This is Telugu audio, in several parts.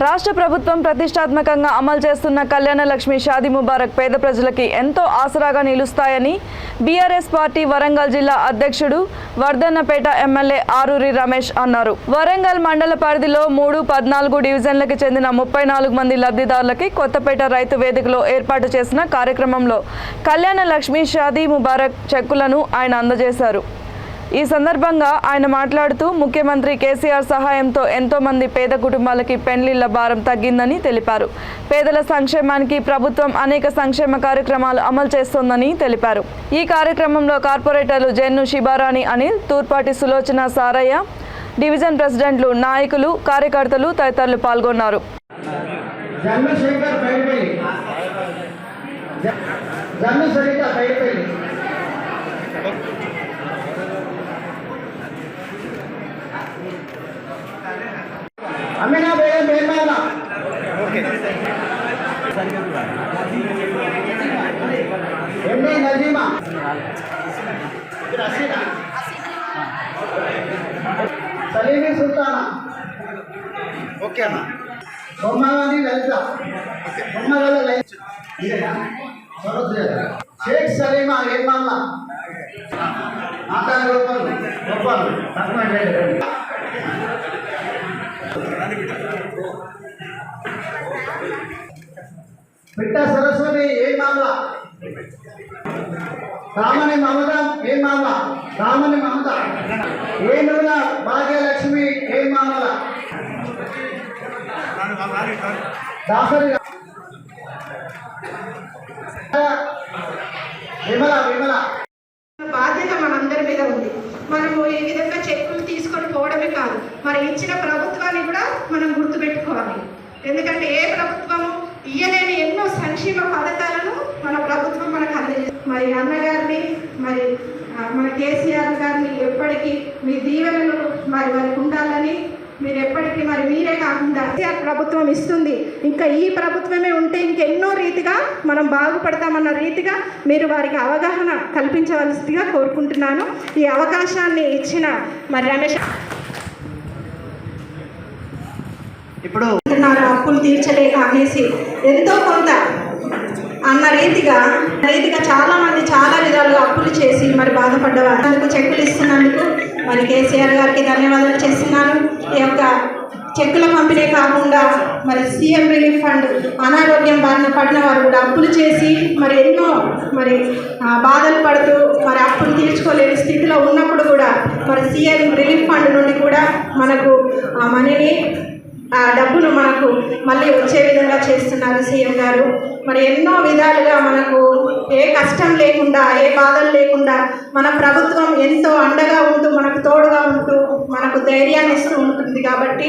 రాష్ట్ర ప్రభుత్వం ప్రతిష్టాత్మకంగా అమలు చేస్తున్న కళ్యాణ లక్ష్మి షాదీ ముబారక్ పేద ప్రజలకి ఎంతో ఆసరాగా నిలుస్తాయని బీఆర్ఎస్ పార్టీ వరంగల్ జిల్లా అధ్యక్షుడు వర్ధన్నపేట ఎమ్మెల్యే ఆరూరి రమేష్ అన్నారు. వరంగల్ మండల పరిధిలో 3, 14 డివిజన్లకు చెందిన 34 మంది లబ్ధిదారులకి కొత్తపేట రైతు వేదికలో ఏర్పాటు చేసిన కార్యక్రమంలో కళ్యాణ లక్ష్మి షాదీ ముబారక్ చెక్కులను ఆయన అందజేశారు. ఈ సందర్భంగా ఆయన మాట్లాడుతూ ముఖ్యమంత్రి కేసీఆర్ సహాయంతో ఎంతో మంది పేద కుటుంబాలకి పెళ్లిళ్ల భారం తగ్గిందని తెలిపారు. పేదల సంక్షేమానికి ప్రభుత్వం అనేక సంక్షేమ కార్యక్రమాలు అమలు చేస్తోందని తెలిపారు. ఈ కార్యక్రమంలో కార్పొరేటర్లు జెన్ను శిబారాణి అనిల్, తూర్పాటి సులోచన సారయ్య, డివిజన్ ప్రెసిడెంట్లు, నాయకులు, కార్యకర్తలు తదితరులు పాల్గొన్నారు. अमीना बेगम मेहरबाना okay MD Najima Salimi Sultana okay अम्मा सोमावानी ललिता सोमावाला ललिता शेख सलीमा मेहरबाना माता गोपाल गोपाल पिट्टा सरस्वती ये मामला रामनी ममता ये मामला रामनी ममता ये नूला भाग्य लक्ष्मी ये मामला दासरी विमला विमला బాధ్యత మనందరి మీద ఉంది. మనము ఈ విధంగా చెక్కులు తీసుకొని పోవడమే కాదు, మరి ఇచ్చిన ప్రభుత్వాన్ని కూడా మనం గుర్తుపెట్టుకోవాలి. ఎందుకంటే ఏ ప్రభుత్వము ఇయ్యలేని ఎన్నో సంక్షేమ పథకాలను మన ప్రభుత్వం మనకు అందజేస్తుంది. మరి అన్నగారిని, మరి మన కేసీఆర్ గారిని ఎప్పటికీ మీ దీవెనలు మరి వారికి ఉండాలని, మీరు ఎప్పటికీ మరి మీరే కాకుండా కేసీఆర్ ప్రభుత్వం ఇస్తుంది, ఇంకా ఈ ప్రభుత్వమే ఉంటే ఇంకెన్నో రీతిగా మనం బాగుపడతామన్న రీతిగా మీరు వారికి అవగాహన కల్పించవలసిందిగా కోరుకుంటున్నాను. ఈ అవకాశాన్ని ఇచ్చిన మరి రమేష్ ఇప్పుడు అప్పులు తీర్చలేక అనేసి ఎంతో కొంత అన్న రీతిగా చాలా మంది చాలా విధాలుగా అప్పులు చేసి మరి బాధపడ్డవారు చెక్కులు ఇస్తున్నందుకు మరి కేసీఆర్ గారికి ధన్యవాదాలు చేస్తున్నాను. ఈ యొక్క చెక్కుల పంపిణీ కాకుండా మరి సీఎం రిలీఫ్ ఫండ్ అనారోగ్యం బారిన పడిన వారు కూడా అప్పులు చేసి మరి ఎన్నో మరి బాధలు పడుతూ మరి అప్పులు తీర్చుకోలేని స్థితిలో ఉన్నప్పుడు కూడా మరి సీఎం రిలీఫ్ ఫండ్ నుండి కూడా మనకు ఆ మనీని ఆ డబ్బును మనకు మళ్ళీ వచ్చే విధంగా చేస్తున్నారు సీఎం గారు. మరి ఎన్నో విధాలుగా మనకు ఏ కష్టం లేకుండా, ఏ బాధలు లేకుండా మన ప్రభుత్వం ఎంతో అండగా ఉంటూ మనకు తోడుగా ఉంటూ మనకు ధైర్యాన్ని ఇస్తూ ఉంటుంది. కాబట్టి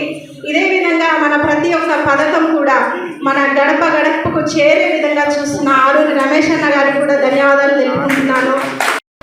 ఇదే విధంగా మన ప్రతి ఒక్క పథకం కూడా మన గడప గడపకు చేరే విధంగా చూస్తున్న ఆరూరి రమేష్ అన్న గారికి కూడా ధన్యవాదాలు తెలుపుకుంటున్నాను.